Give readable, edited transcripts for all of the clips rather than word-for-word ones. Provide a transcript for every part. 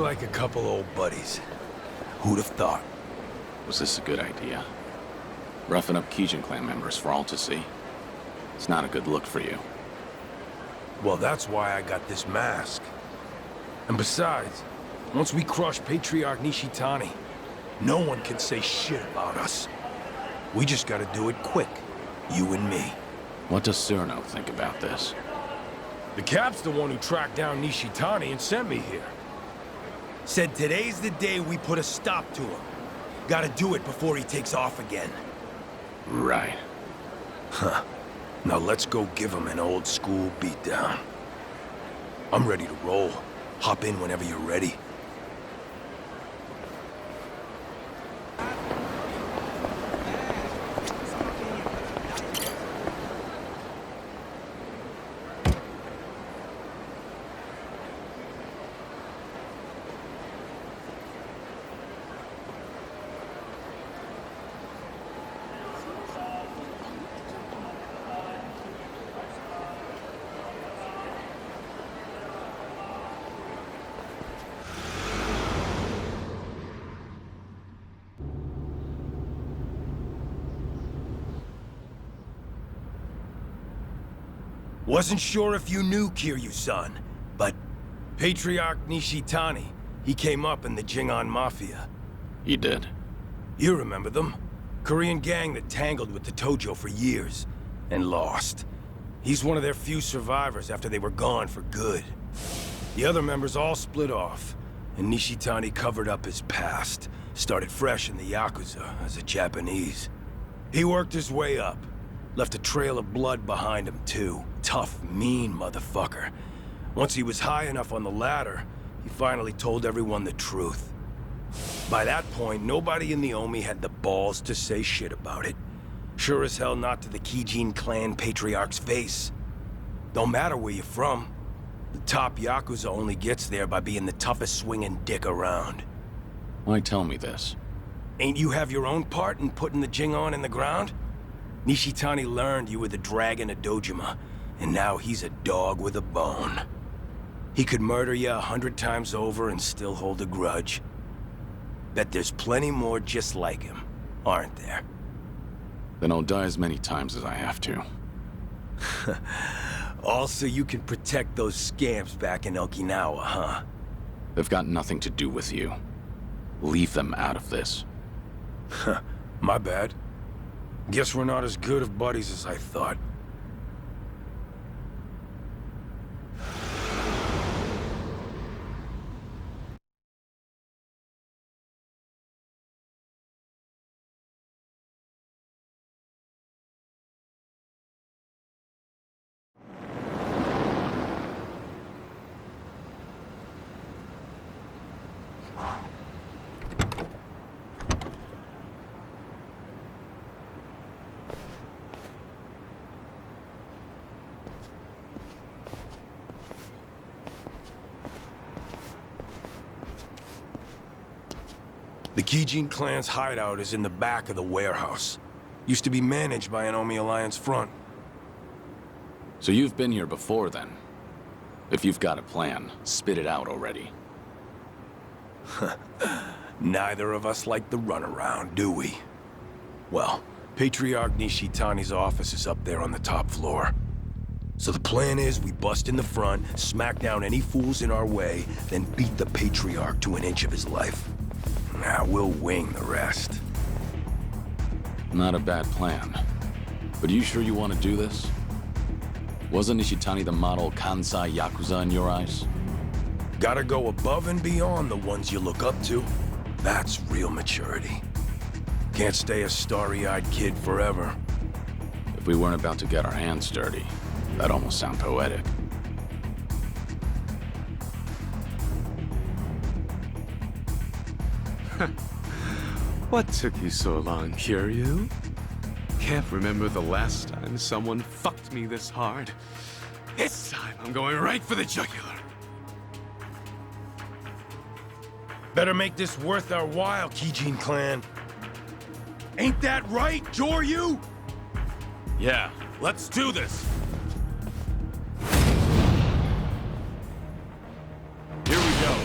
like a couple old buddies. Who'd have thought? Was this a good idea? Roughing up Gaiden clan members for all to see? It's not a good look for you. Well, that's why I got this mask. And besides, once we crush Patriarch Nishitani, no one can say shit about us. We just gotta do it quick, you and me. What does Cyrano think about this? The Cap's the one who tracked down Nishitani and sent me here. Said today's the day we put a stop to him. Gotta do it before he takes off again. Right. Huh. Now let's go give him an old school beatdown. I'm ready to roll. Hop in whenever you're ready. Wasn't sure if you knew Kiryu-san, but Patriarch Nishitani, he came up in the Jingon Mafia. He did. You remember them? Korean gang that tangled with the Tojo for years, and lost. He's one of their few survivors after they were gone for good. The other members all split off, and Nishitani covered up his past, started fresh in the Yakuza as a Japanese. He worked his way up. Left a trail of blood behind him, too. Tough, mean motherfucker. Once he was high enough on the ladder, he finally told everyone the truth. By that point, nobody in the Omi had the balls to say shit about it. Sure as hell not to the Gaiden clan patriarch's face. Don't matter where you're from. The top Yakuza only gets there by being the toughest swinging dick around. Why tell me this? Ain't you have your own part in putting the Jingon in the ground? Nishitani learned you were the dragon of Dojima, and now he's a dog with a bone. He could murder you 100 times over and still hold a grudge. Bet there's plenty more just like him, aren't there? Then I'll die as many times as I have to. All so you can protect those scamps back in Okinawa, huh? They've got nothing to do with you. Leave them out of this. My bad. Guess we're not as good of buddies as I thought. The Gaiden clan's hideout is in the back of the warehouse. Used to be managed by an Omi Alliance front. So you've been here before, then? If you've got a plan, spit it out already. Neither of us like the runaround, do we? Well, Patriarch Nishitani's office is up there on the top floor. So the plan is we bust in the front, smack down any fools in our way, then beat the Patriarch to an inch of his life. Now we'll wing the rest. Not a bad plan. But are you sure you want to do this? Wasn't Nishitani the model Kansai Yakuza in your eyes? Gotta go above and beyond the ones you look up to. That's real maturity. Can't stay a starry-eyed kid forever. If we weren't about to get our hands dirty, that'd almost sound poetic. What took you so long, Kiryu? Can't remember the last time someone fucked me this hard. This time I'm going right for the jugular. Better make this worth our while, Gaiden clan. Ain't that right, Joryu? Yeah, let's do this. Here we go.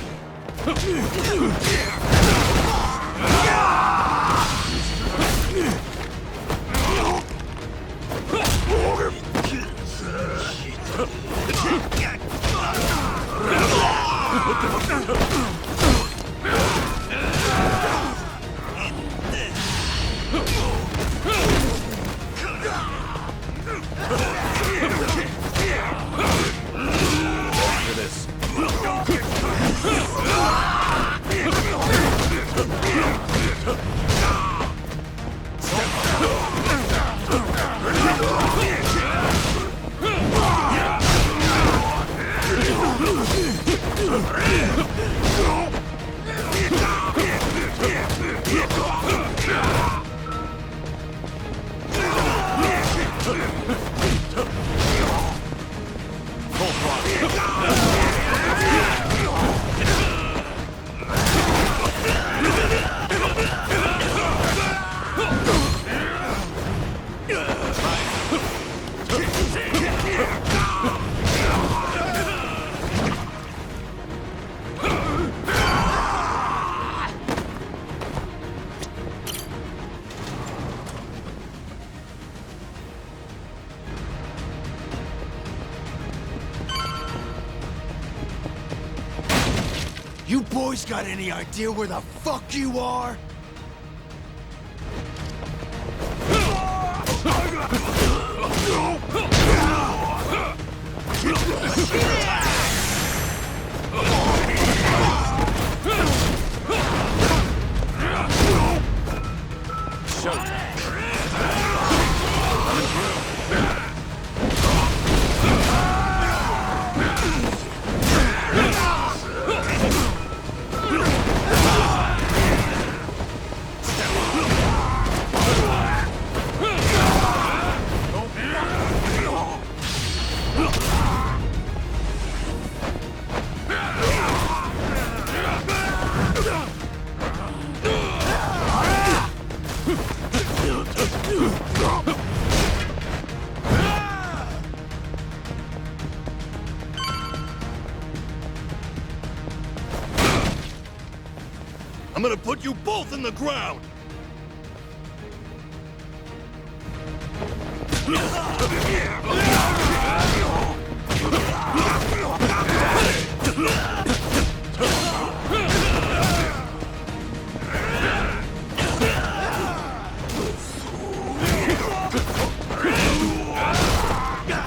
You boys got any idea where the fuck you are? I'm gonna put you both in the ground!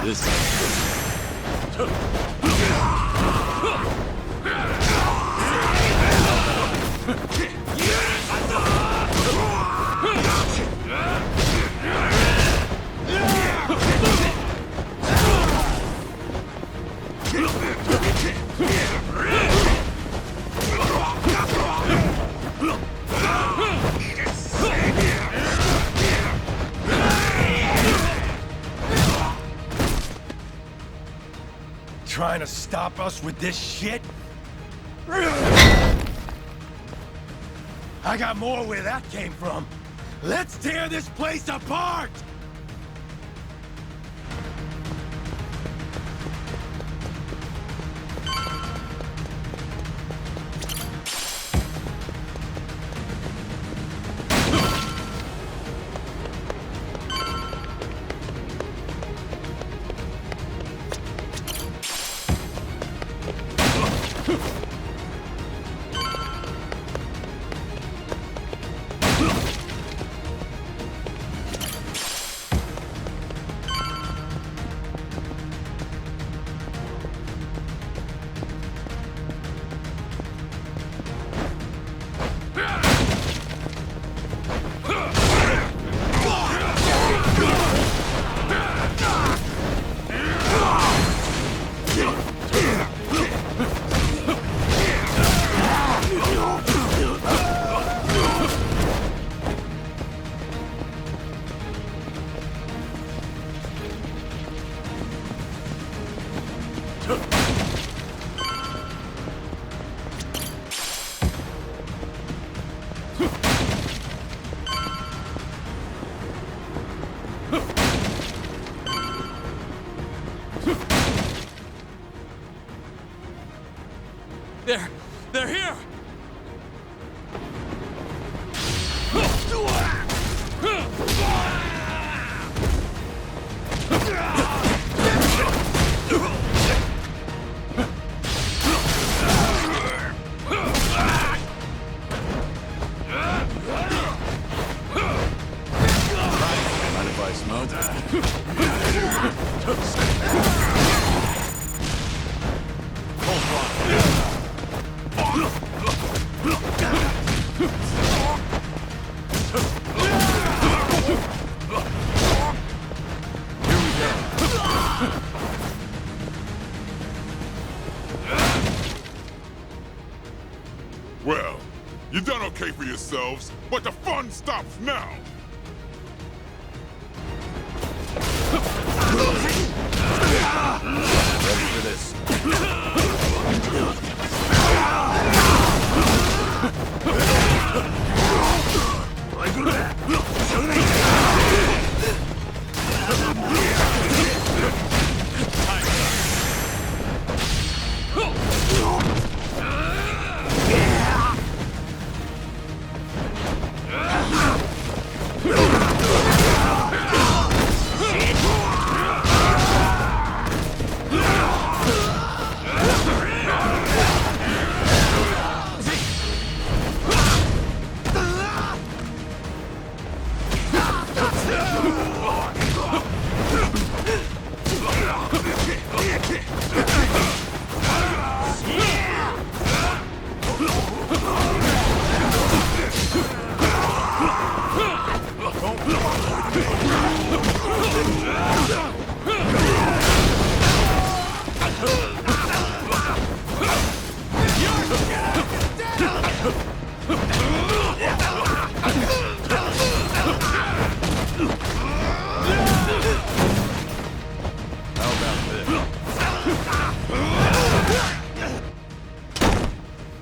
This Trying to stop us with this shit? I got more where that came from. Let's tear this place apart! They're here! Well, you done okay for yourselves, but the fun stops now! Ready for this.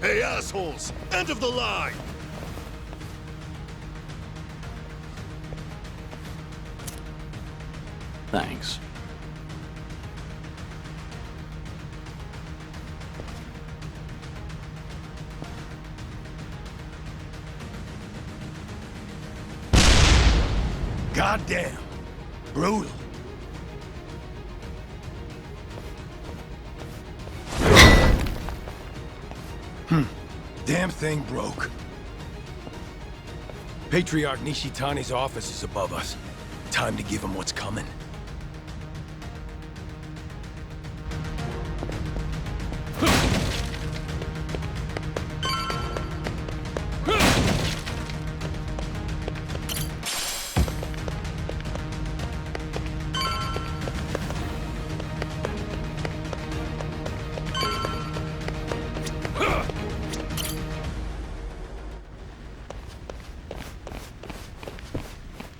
Hey, assholes! End of the line! Thanks. Goddamn. Brutal. Damn thing broke. Patriarch Nishitani's office is above us. Time to give him what's coming.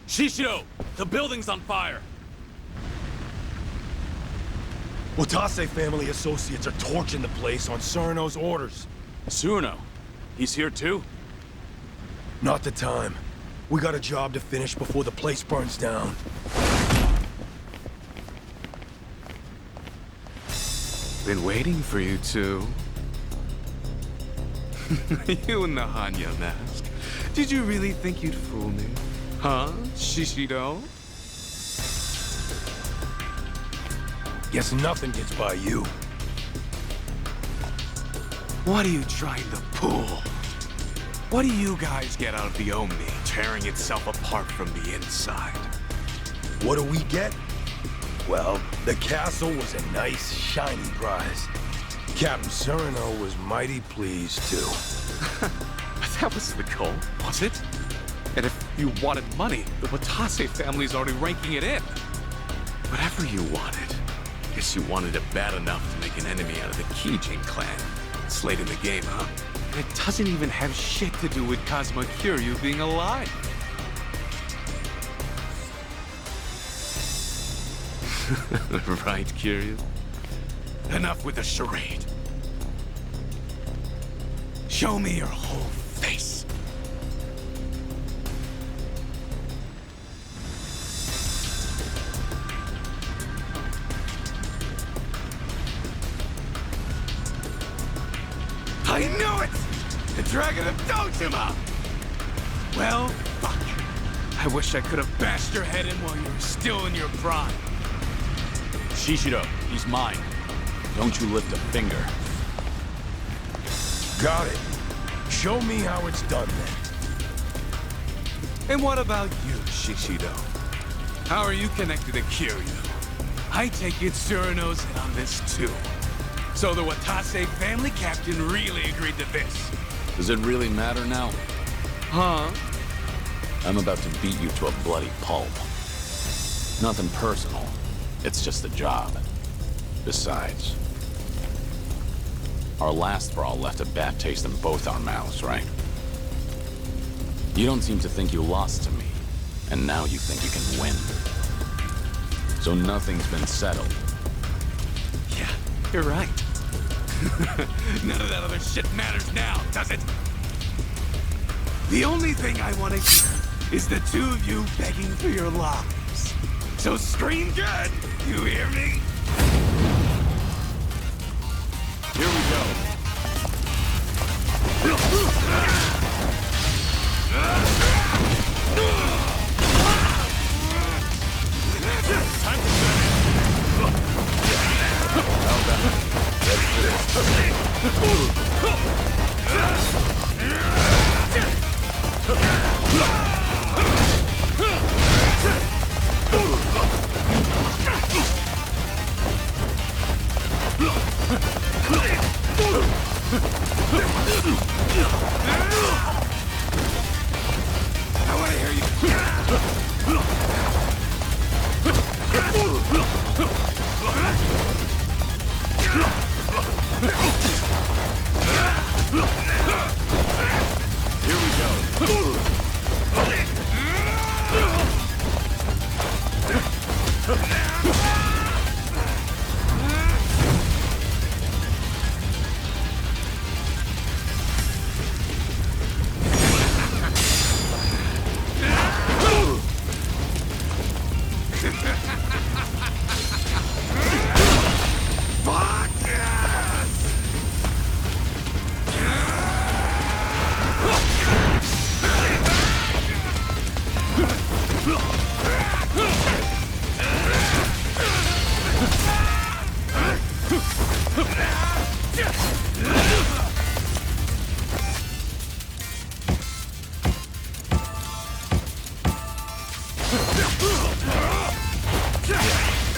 Shishiro! The building's on fire! Watase family associates are torching the place on Surno's orders. Surno? He's here too? Not the time. We got a job to finish before the place burns down. Been waiting for you two. You in the Hanya mask. Did you really think you'd fool me? Huh, Shishido? Guess nothing gets by you. What are you trying to pull? What do you guys get out of the Omni, tearing itself apart from the inside? What do we get? Well, the castle was a nice, shiny prize. Captain Surno was mighty pleased, too. But that was the goal, was it? And if you wanted money, the Watase family's already ranking it in. Whatever you wanted. Guess you wanted it bad enough to make an enemy out of the Kijin clan. It's late in the game, huh? And it doesn't even have shit to do with Kazuma Kiryu being alive. Right, Kiryu? Enough with the charade. Show me your whole face. I knew it! The Dragon of Dojima! Well, fuck. I wish I could have bashed your head in while you were still in your prime. Shishiro, he's mine. Don't you lift a finger. Got it. Show me how it's done, then. And what about you, Shishido? How are you connected to Kiryu? I take it Surino's in on this too. So the Watase family captain really agreed to this. Does it really matter now? Huh? I'm about to beat you to a bloody pulp. Nothing personal. It's just a job. Besides, our last brawl left a bad taste in both our mouths, right? You don't seem to think you lost to me, and now you think you can win. So nothing's been settled. Yeah, you're right. None of that other shit matters now, does it? The only thing I want to hear is the two of you begging for your lives. So scream good, you hear me? Here we go. I want to hear you. Here we go.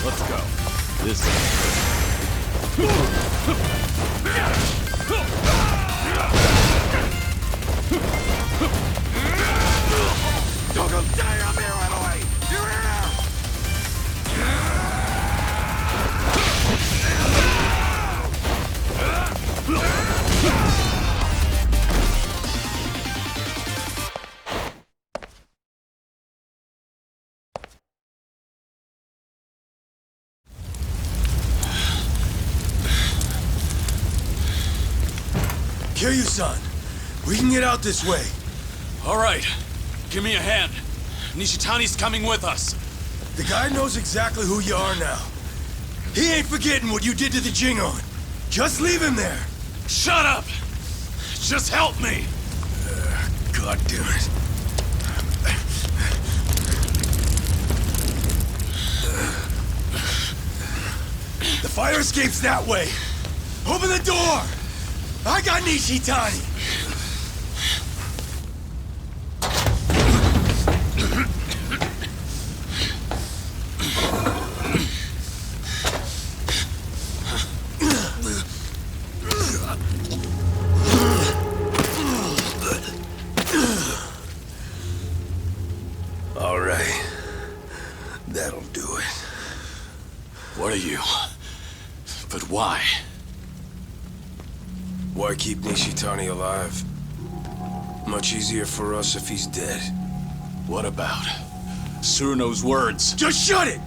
Let's go. This Don't go die on me right away! You hear? Kiryu-san, we can get out this way. All right. Give me a hand. Nishitani's coming with us. The guy knows exactly who you are now. He ain't forgetting what you did to the Jingon. Just leave him there. Shut up! Just help me! God damn it. The fire escape's that way. Open the door! I got Nishitani! All right. That'll do it. What are you? But why? Why keep Nishitani alive? Much easier for us if he's dead. What about Surino's words? Just shut it!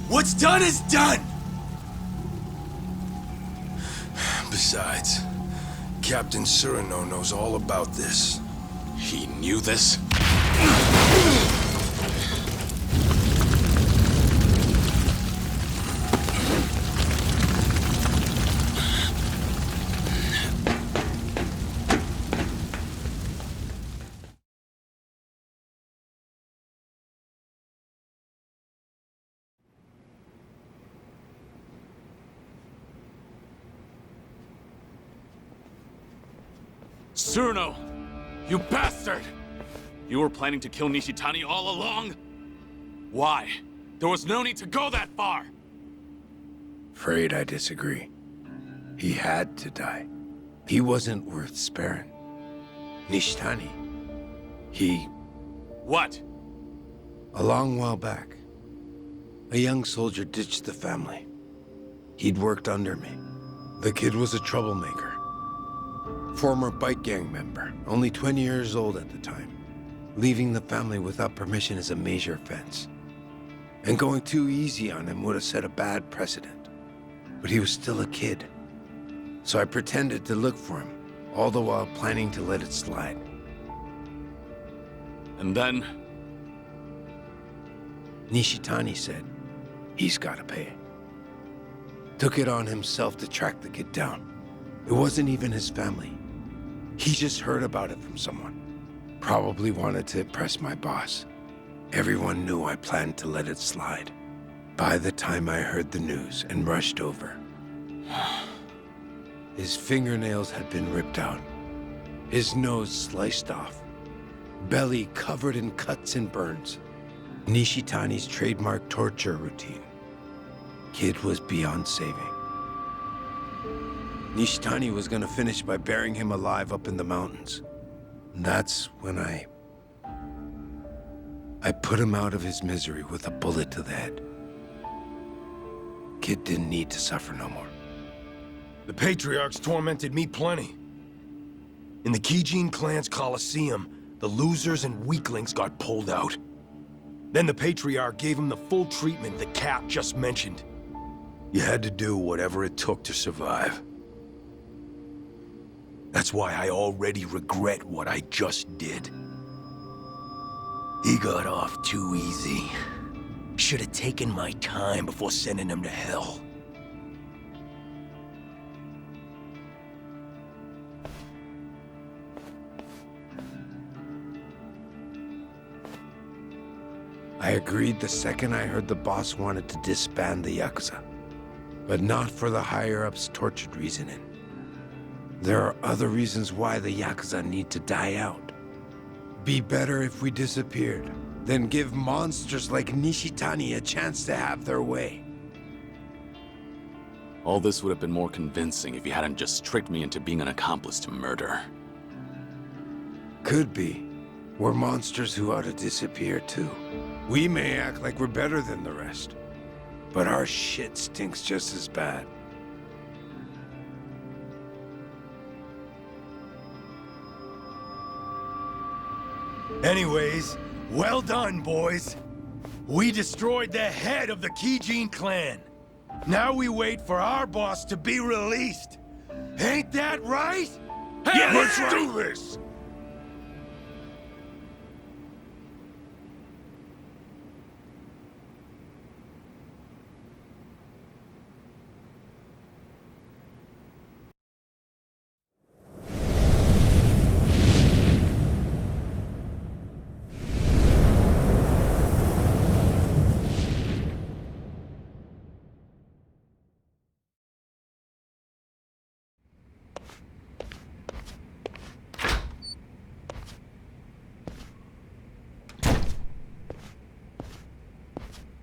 What's done is done! Besides, Captain Surino knows all about this. He knew this? Surino! You bastard! You were planning to kill Nishitani all along? Why? There was no need to go that far! Afraid I disagree. He had to die. He wasn't worth sparing. Nishitani, he... What? A long while back, a young soldier ditched the family. He'd worked under me. The kid was a troublemaker. Former bike gang member, only 20 years old at the time. Leaving the family without permission is a major offense. And going too easy on him would have set a bad precedent. But he was still a kid. So I pretended to look for him, all the while planning to let it slide. And then? Nishitani said, he's gotta pay. Took it on himself to track the kid down. It wasn't even his family. He just heard about it from someone. Probably wanted to impress my boss. Everyone knew I planned to let it slide. By the time I heard the news and rushed over, his fingernails had been ripped out, his nose sliced off, belly covered in cuts and burns. Nishitani's trademark torture routine. Kid was beyond saving. Nishitani was gonna finish by burying him alive up in the mountains. That's when I put him out of his misery with a bullet to the head. Kid didn't need to suffer no more. The Patriarchs tormented me plenty. In the Gaiden clan's Colosseum, the losers and weaklings got pulled out. Then the Patriarch gave him the full treatment the Cap just mentioned. You had to do whatever it took to survive. That's why I already regret what I just did. He got off too easy. Should have taken my time before sending him to hell. I agreed the second I heard the boss wanted to disband the Yakuza. But not for the higher-ups' tortured reasoning. There are other reasons why the Yakuza need to die out. Be better if we disappeared, then give monsters like Nishitani a chance to have their way. All this would have been more convincing if you hadn't just tricked me into being an accomplice to murder. Could be. We're monsters who ought to disappear too. We may act like we're better than the rest, but our shit stinks just as bad. Anyways, well done, boys. We destroyed the head of the Gaiden clan. Now we wait for our boss to be released. Ain't that right? Yeah, let's do this!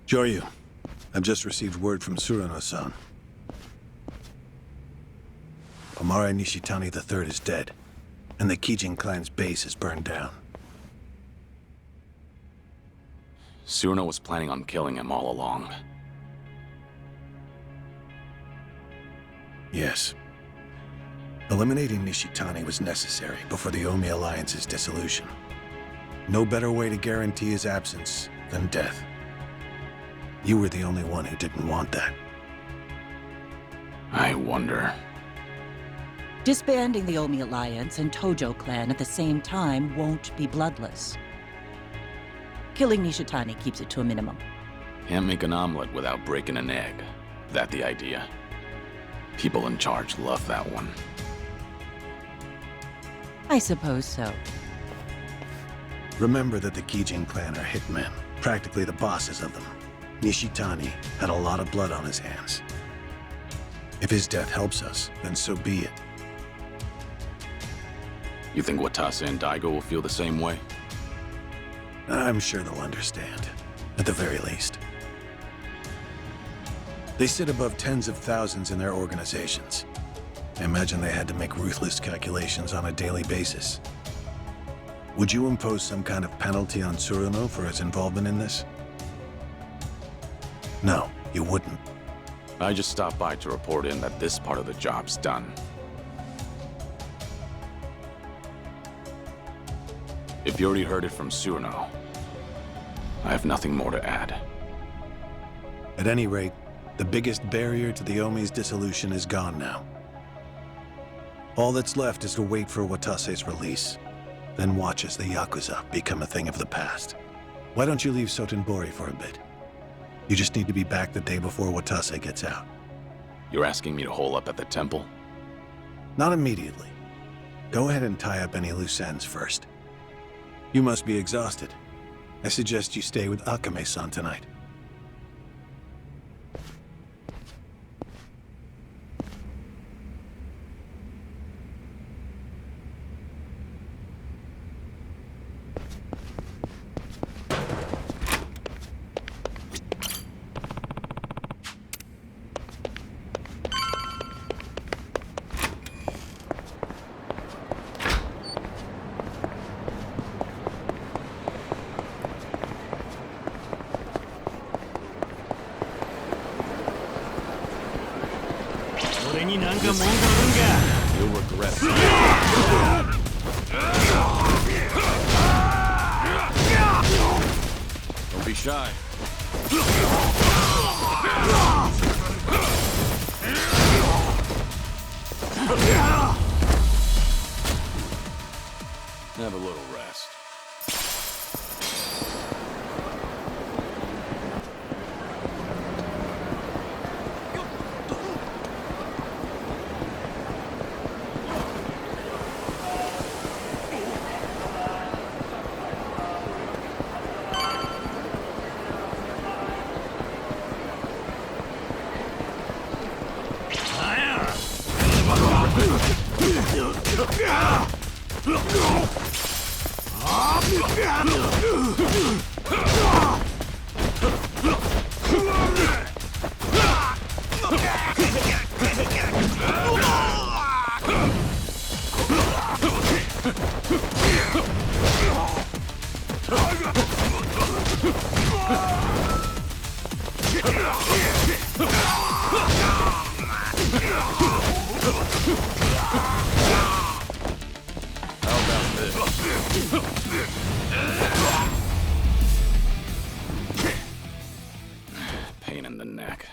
Joryu, I've just received word from Surano-san. Omare Nishitani III is dead, and the Gaiden clan's base is burned down. Surano was planning on killing him all along. Yes. Eliminating Nishitani was necessary before the Omi Alliance's dissolution. No better way to guarantee his absence than death. You were the only one who didn't want that. I wonder. Disbanding the Omi Alliance and Tojo clan at the same time won't be bloodless. Killing Nishitani keeps it to a minimum. Can't make an omelet without breaking an egg. That the idea? People in charge love that one. I suppose so. Remember that the Gaiden clan are hitmen, practically the bosses of them. Nishitani had a lot of blood on his hands. If his death helps us, then so be it. You think Watase and Daigo will feel the same way? I'm sure they'll understand. at the very least. They sit above tens of thousands in their organizations. I imagine they had to make ruthless calculations on a daily basis. Would you impose some kind of penalty on Tsuruno for his involvement in this? No, you wouldn't. I just stopped by to report in that this part of the job's done. If you already heard it from Tsuruno, I have nothing more to add. At any rate, the biggest barrier to the Omi's dissolution is gone now. All that's left is to wait for Watase's release, then watch as the Yakuza become a thing of the past. Why don't you leave Sotenbori for a bit? You just need to be back the day before Watase gets out. You're asking me to hole up at the temple? Not immediately. Go ahead and tie up any loose ends first. You must be exhausted. I suggest you stay with Akame-san tonight. You'll regret it. Don't be shy. Have a little rest. Pain in the neck.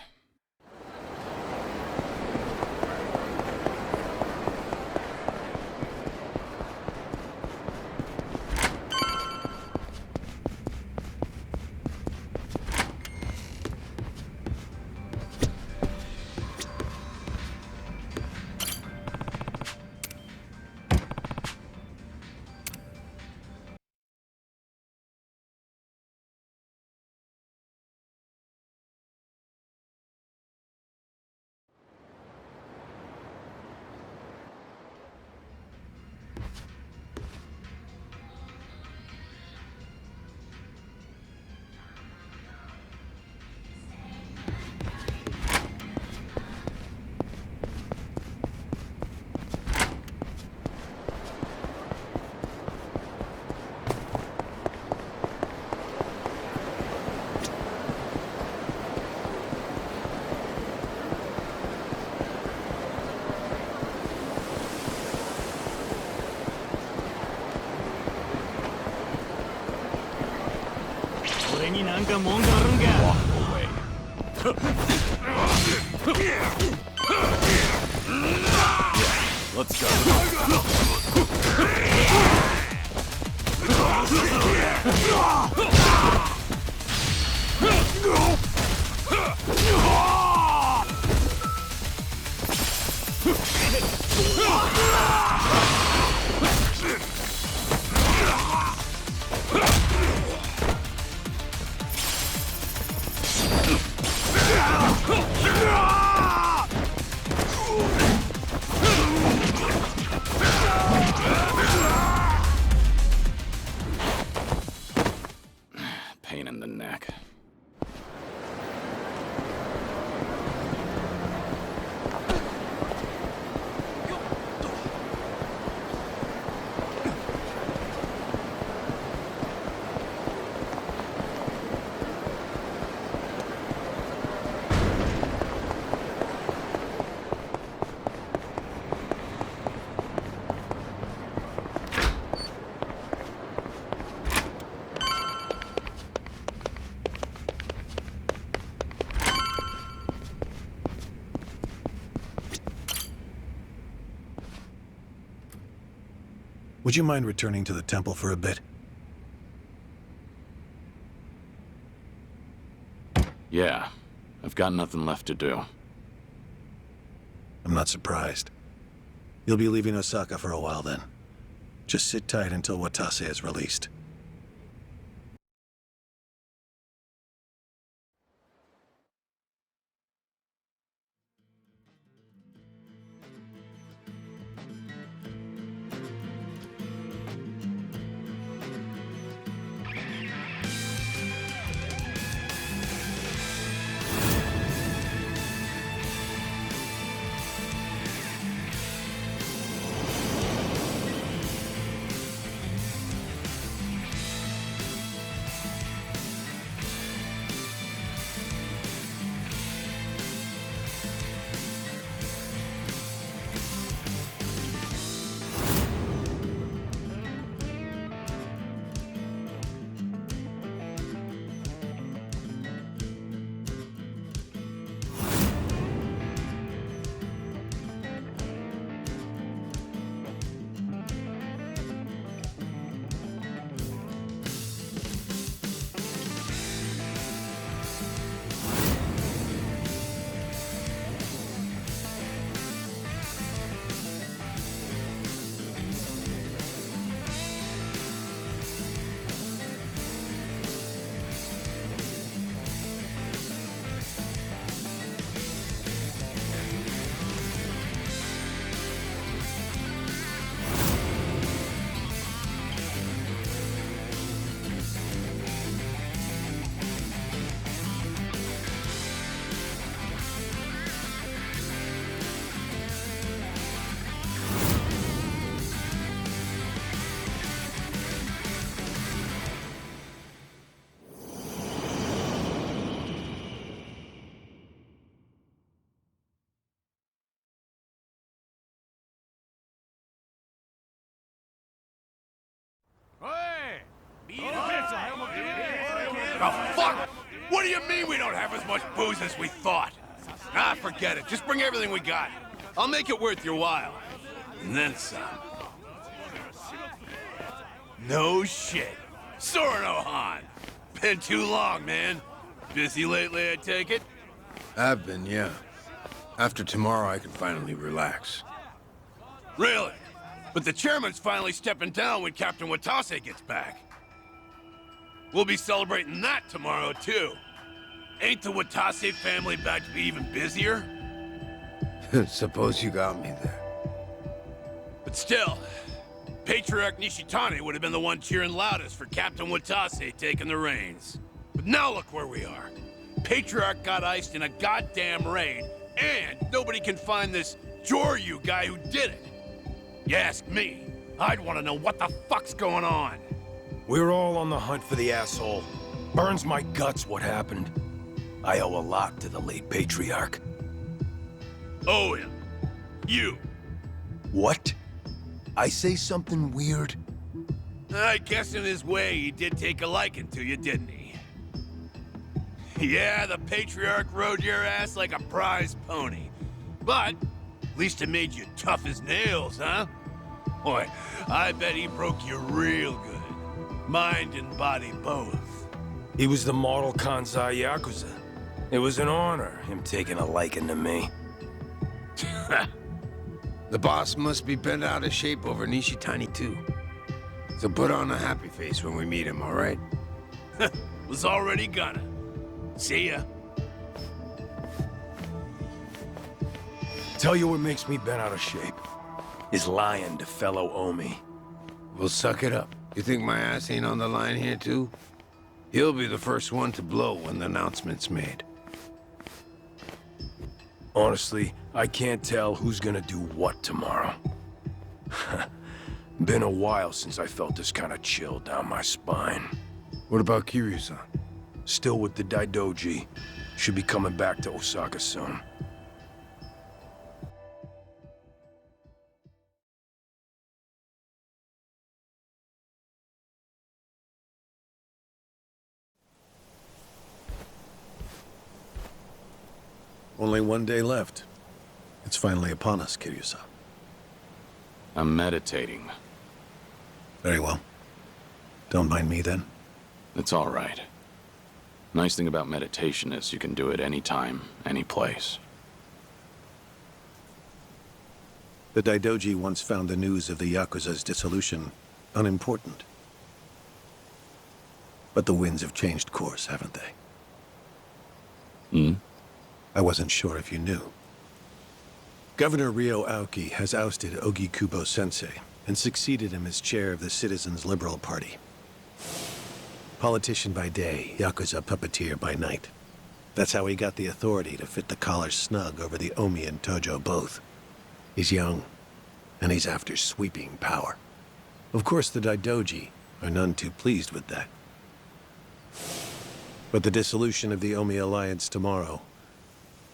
Walk away. Let's Pain in the neck. Would you mind returning to the temple for a bit? Yeah, I've got nothing left to do. I'm not surprised. You'll be leaving Osaka for a while then. Just sit tight until Watase is released. Oh, fuck! What do you mean we don't have as much booze as we thought? Ah, forget it. Just bring everything we got. I'll make it worth your while. And then some. No shit. Sorno Han. Been too long, man. Busy lately, I take it? I've been, yeah. After tomorrow, I can finally relax. Really? But the chairman's finally stepping down when Captain Watase gets back. We'll be celebrating that tomorrow, too. Ain't the Watase family about to be even busier? Suppose you got me there. But still, Patriarch Nishitani would have been the one cheering loudest for Captain Watase taking the reins. But now look where we are. Patriarch got iced in a goddamn raid, and nobody can find this Joryu guy who did it. You ask me, I'd want to know what the fuck's going on. We're all on the hunt for the asshole. Burns my guts what happened. I owe a lot to the late Patriarch. Owe him. You. What? I say something weird? I guess in his way he did take a liking to you, didn't he? Yeah, the Patriarch rode your ass like a prize pony. But at least it made you tough as nails, huh? Boy, I bet he broke you real good. Mind and body both. He was the model Kansai Yakuza. It was an honor, him taking a liking to me. The boss must be bent out of shape over Nishitani, too. So put on a happy face when we meet him, all right? Was already gonna. See ya. Tell you what makes me bent out of shape. Is lying to fellow Omi. We'll suck it up. You think my ass ain't on the line here, too? He'll be the first one to blow when the announcement's made. Honestly, I can't tell who's gonna do what tomorrow. Been a while since I felt this kind of chill down my spine. What about Kiryu-san? Still with the Daidoji. Should be coming back to Osaka soon. Only one day left. It's finally upon us, Kiryu-san. I'm meditating. Very well. Don't mind me then. It's all right. Nice thing about meditation is you can do it anytime, any place. The Daidoji once found the news of the Yakuza's dissolution unimportant. But the winds have changed course, haven't they? Hmm? I wasn't sure if you knew. Governor Ryo Aoki has ousted Ogikubo Sensei and succeeded him as chair of the Citizens' Liberal Party. Politician by day, Yakuza puppeteer by night. That's how he got the authority to fit the collar snug over the Omi and Tojo both. He's young, and he's after sweeping power. Of course, the Daidoji are none too pleased with that. But the dissolution of the Omi Alliance tomorrow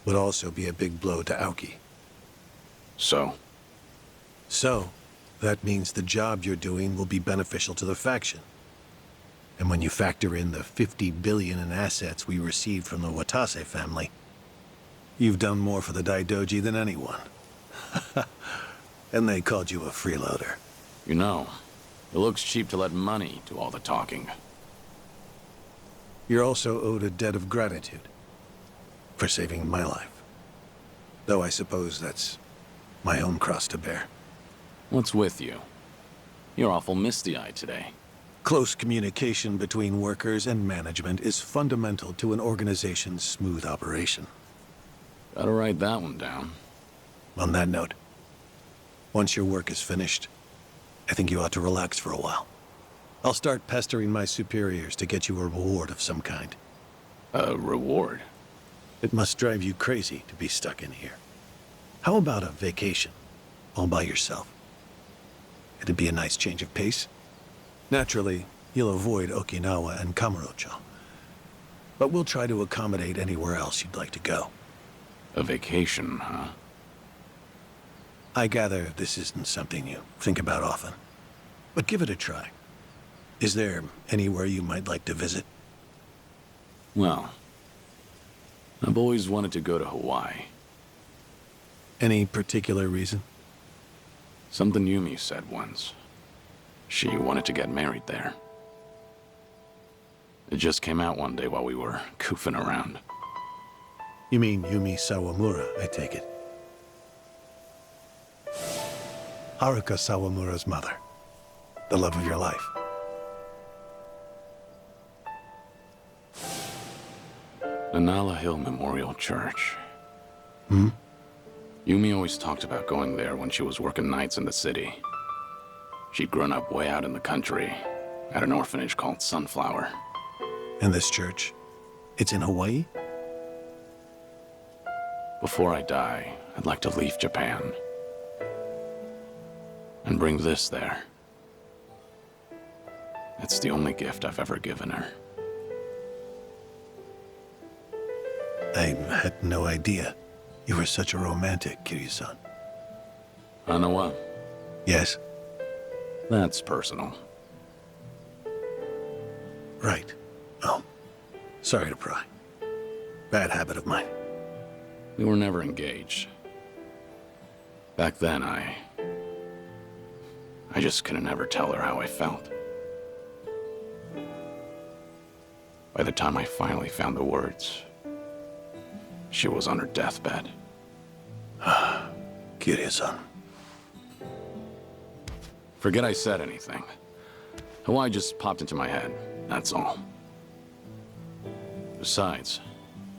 would also be a big blow to Aoki. So, that means the job you're doing will be beneficial to the faction. And when you factor in the 50 billion in assets we received from the Watase family, you've done more for the Daidoji than anyone. And they called you a freeloader. you know, it looks cheap to let money do all the talking. You're also owed a debt of gratitude for saving my life. Though I suppose that's my own cross to bear. What's with you? You're awful misty-eyed today. Close communication between workers and management is fundamental to an organization's smooth operation. Gotta write that one down. On that note, once your work is finished, I think you ought to relax for a while. I'll start pestering my superiors to get you a reward of some kind. A reward? It must drive you crazy to be stuck in here. How about a vacation, all by yourself? It'd be a nice change of pace. Naturally, you'll avoid Okinawa and Kamurocho. But we'll try to accommodate anywhere else you'd like to go. A vacation, huh? I gather this isn't something you think about often. But give it a try. Is there anywhere you might like to visit? Well, I've always wanted to go to Hawaii. Any particular reason? Something Yumi said once. She wanted to get married there. It just came out one day while we were goofing around. You mean Yumi Sawamura, I take it. Haruka Sawamura's mother. The love of your life. The Nala Hill Memorial Church. Hmm? Yumi always talked about going there when she was working nights in the city. She'd grown up way out in the country, at an orphanage called Sunflower. And this church? It's in Hawaii? Before I die, I'd like to leave Japan. And bring this there. It's the only gift I've ever given her. I had no idea you were such a romantic, Kiryu-san. Anawa, Yes? that's personal. Right. Oh. Sorry to pry. Bad habit of mine. We were never engaged. Back then, I just couldn't ever tell her how I felt. By the time I finally found the words, she was on her deathbed. Kiryu-san. Forget I said anything. Hawaii just popped into my head, that's all. Besides,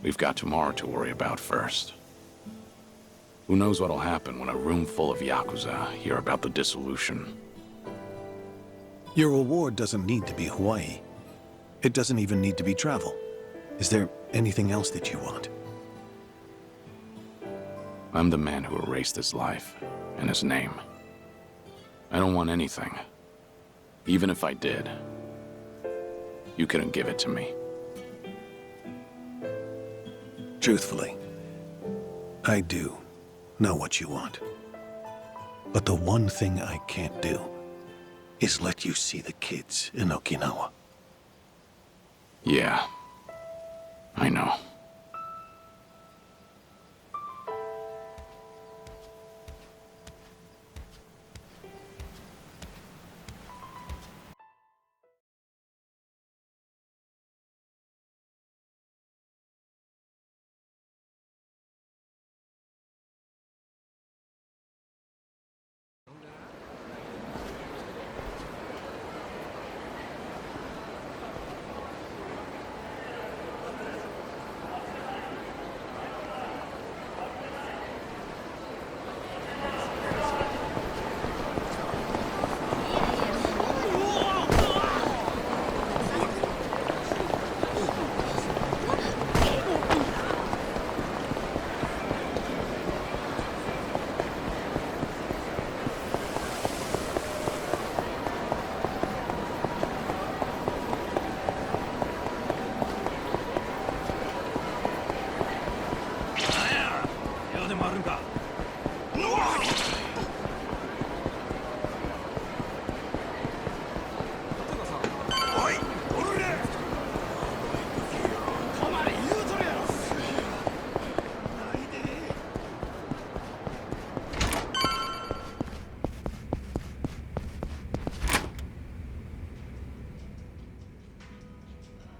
we've got tomorrow to worry about first. Who knows what'll happen when a room full of Yakuza hear about the dissolution. Your reward doesn't need to be Hawaii. It doesn't even need to be travel. Is there anything else that you want? I'm the man who erased his life and his name. I don't want anything. Even if I did, you couldn't give it to me. Truthfully, I do know what you want. But the one thing I can't do is let you see the kids in Okinawa. Yeah, I know.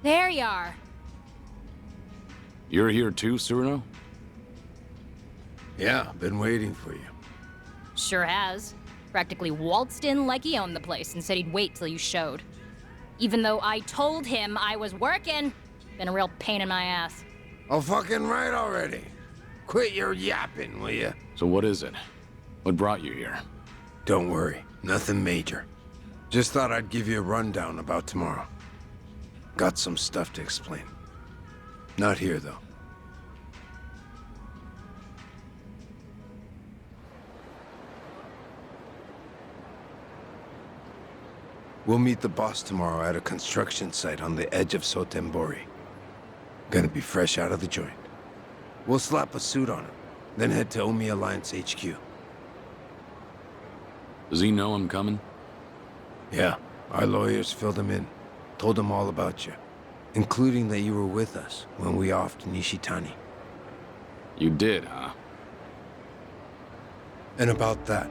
There you are. You're here too, Cyrano? Yeah, been waiting for you. Sure has. Practically waltzed in like he owned the place and said he'd wait till you showed. Even though I told him I was working. Been a real pain in my ass. Oh, fucking right already. Quit your yapping, will ya? So what is it? What brought you here? Don't worry, nothing major. Just thought I'd give you a rundown about tomorrow. Got some stuff to explain. Not here, though. We'll meet the boss tomorrow at a construction site on the edge of Sotembori. Gonna be fresh out of the joint. We'll slap a suit on him, then head to Omi Alliance HQ. Does he know I'm coming? Yeah, our lawyers filled him in. Told him all about you. Including that you were with us when we offed Nishitani. You did, huh? And about that,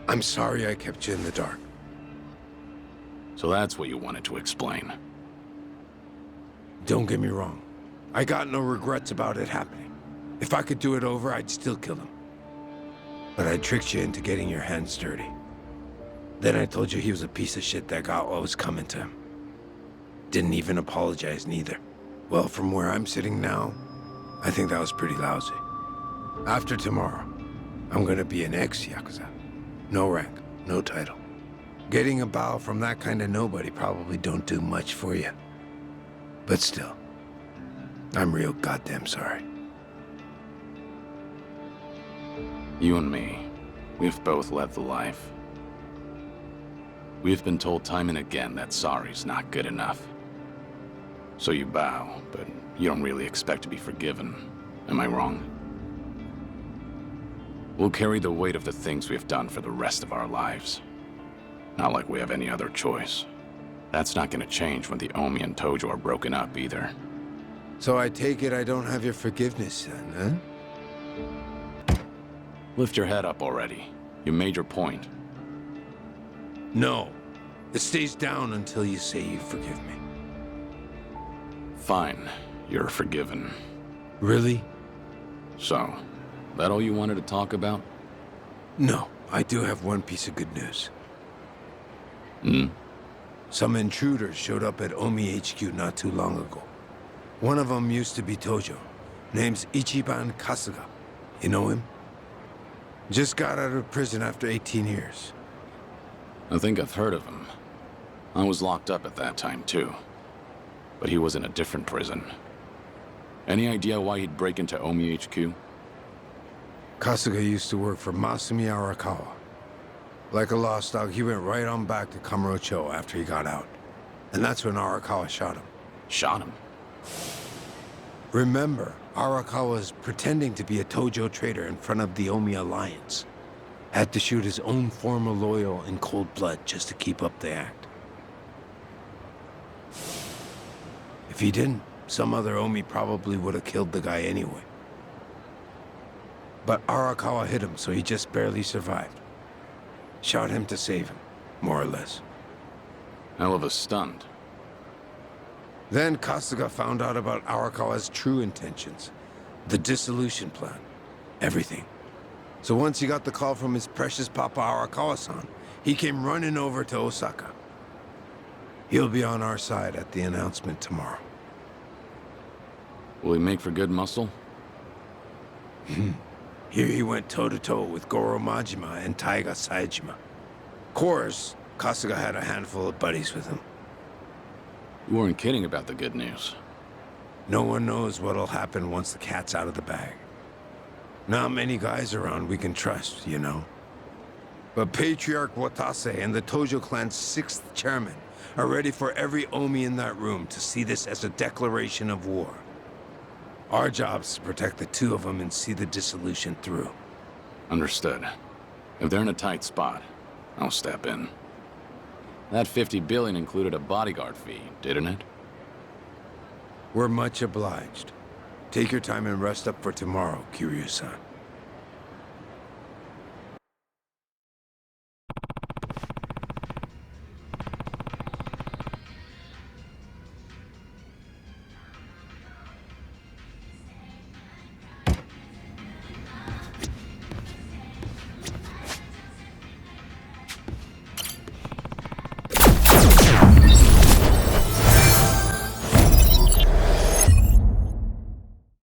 I'm sorry I kept you in the dark. So that's what you wanted to explain. Don't get me wrong. I got no regrets about it happening. If I could do it over, I'd still kill him. But I tricked you into getting your hands dirty. Then I told you he was a piece of shit that got what was coming to him. Didn't even apologize neither. Well, from where I'm sitting now, I think that was pretty lousy. After tomorrow, I'm gonna be an ex-Yakuza. No rank, no title. Getting a bow from that kind of nobody probably don't do much for you. But still, I'm real goddamn sorry. You and me, we've both led the life. We've been told time and again that sorry's not good enough. So you bow, but you don't really expect to be forgiven. Am I wrong? We'll carry the weight of the things we've done for the rest of our lives. Not like we have any other choice. That's not gonna change when the Omi and Tojo are broken up either. So I take it I don't have your forgiveness then, huh? Lift your head up already. You made your point. No. It stays down until you say you forgive me. Fine. You're forgiven. Really? So, that all you wanted to talk about? No. I do have one piece of good news. Hmm? Some intruders showed up at Omi HQ not too long ago. One of them used to be Tojo. Name's Ichiban Kasuga. You know him? Just got out of prison after 18 years. I think I've heard of him. I was locked up at that time, too. But he was in a different prison. Any idea why he'd break into Omi HQ? Kasuga used to work for Masumi Arakawa. Like a lost dog, he went right on back to Kamurocho after he got out. And that's when Arakawa shot him. Shot him? Remember, Arakawa was pretending to be a Tojo traitor in front of the Omi Alliance. Had to shoot his own former loyal in cold blood just to keep up the act. If he didn't, some other Omi probably would have killed the guy anyway. But Arakawa hit him, so he just barely survived. Shot him to save him, more or less. Hell of a stunt. Then Kasuga found out about Arakawa's true intentions. The dissolution plan. Everything. So once he got the call from his precious Papa Arakawa-san, he came running over to Osaka. He'll be on our side at the announcement tomorrow. Will he make for good muscle? Here he went toe-to-toe with Goro Majima and Taiga Saejima. Of course, Kasuga had a handful of buddies with him. You weren't kidding about the good news. No one knows what'll happen once the cat's out of the bag. Not many guys around we can trust, you know. But Patriarch Watase and the Tojo clan's 6th chairman are ready for every Omi in that room to see this as a declaration of war. Our job's to protect the two of them and see the dissolution through. Understood. If they're in a tight spot, I'll step in. That 50 billion included a bodyguard fee, didn't it? We're much obliged. Take your time and rest up for tomorrow, Kiryu-san.